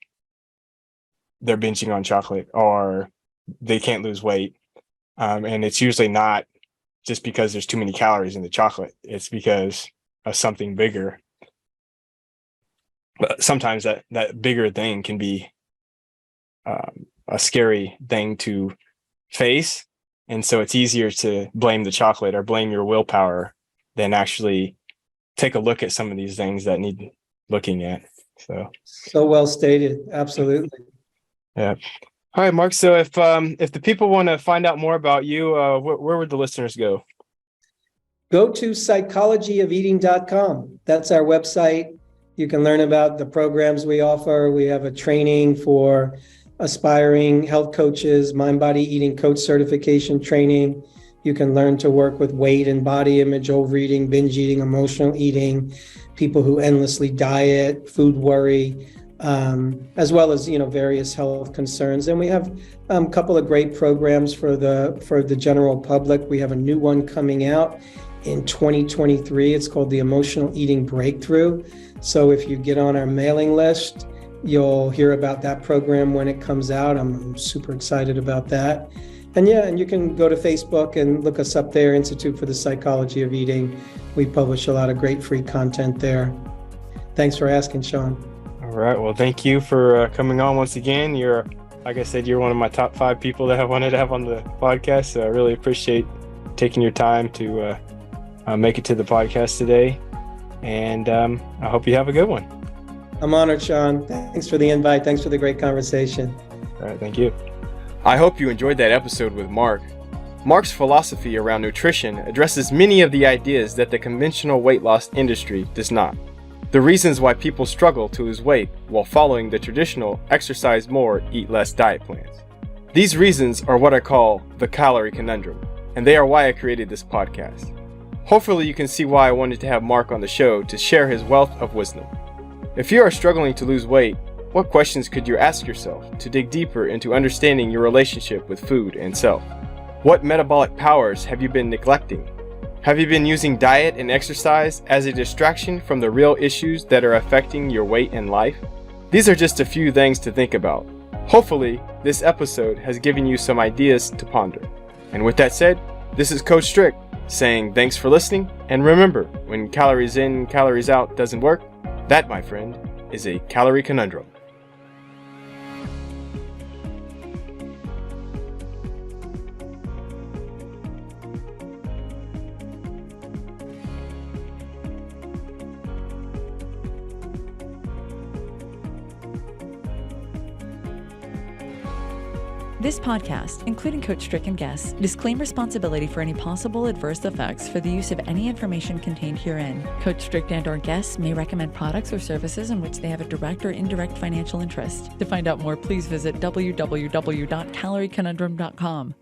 they're binging on chocolate or they can't lose weight. And it's usually not just because there's too many calories in the chocolate. It's because of something bigger. But sometimes that bigger thing can be a scary thing to face. And so it's easier to blame the chocolate or blame your willpower than actually take a look at some of these things that need looking at. So well stated. Absolutely. Yeah. All right, Mark. So if the people want to find out more about you, where would the listeners go? Go to psychologyofeating.com. That's our website. You can learn about the programs we offer. We have a training for aspiring health coaches, mind body eating coach certification training. You can learn to work with weight and body image, overeating, binge eating, emotional eating, people who endlessly diet, food worry, as well as various health concerns. And we have a couple of great programs for the general public. We have a new one coming out in 2023. It's called the Emotional Eating Breakthrough. So if you get on our mailing list, you'll hear about that program when it comes out. I'm super excited about that. And you can go to Facebook and look us up there, Institute for the Psychology of Eating. We publish a lot of great free content there. Thanks for asking, Sean. All right. Well, thank you for coming on once again. Like I said, you're one of my top 5 people that I wanted to have on the podcast. So I really appreciate taking your time to make it to the podcast today. And I hope you have a good one. I'm honored, Sean. Thanks for the invite. Thanks for the great conversation. All right. Thank you. I hope you enjoyed that episode with Mark. Mark's philosophy around nutrition addresses many of the ideas that the conventional weight loss industry does not. The reasons why people struggle to lose weight while following the traditional exercise more, eat less diet plans. These reasons are what I call the calorie conundrum, and they are why I created this podcast. Hopefully you can see why I wanted to have Mark on the show to share his wealth of wisdom. If you are struggling to lose weight, what questions could you ask yourself to dig deeper into understanding your relationship with food and self? What metabolic powers have you been neglecting? Have you been using diet and exercise as a distraction from the real issues that are affecting your weight and life? These are just a few things to think about. Hopefully, this episode has given you some ideas to ponder. And with that said, this is Coach Strick saying thanks for listening, and remember, when calories in, calories out doesn't work, that, my friend, is a calorie conundrum. This podcast, including Coach Strick and guests, disclaim responsibility for any possible adverse effects for the use of any information contained herein. Coach Strick and/or guests may recommend products or services in which they have a direct or indirect financial interest. To find out more, please visit www.calorieconundrum.com.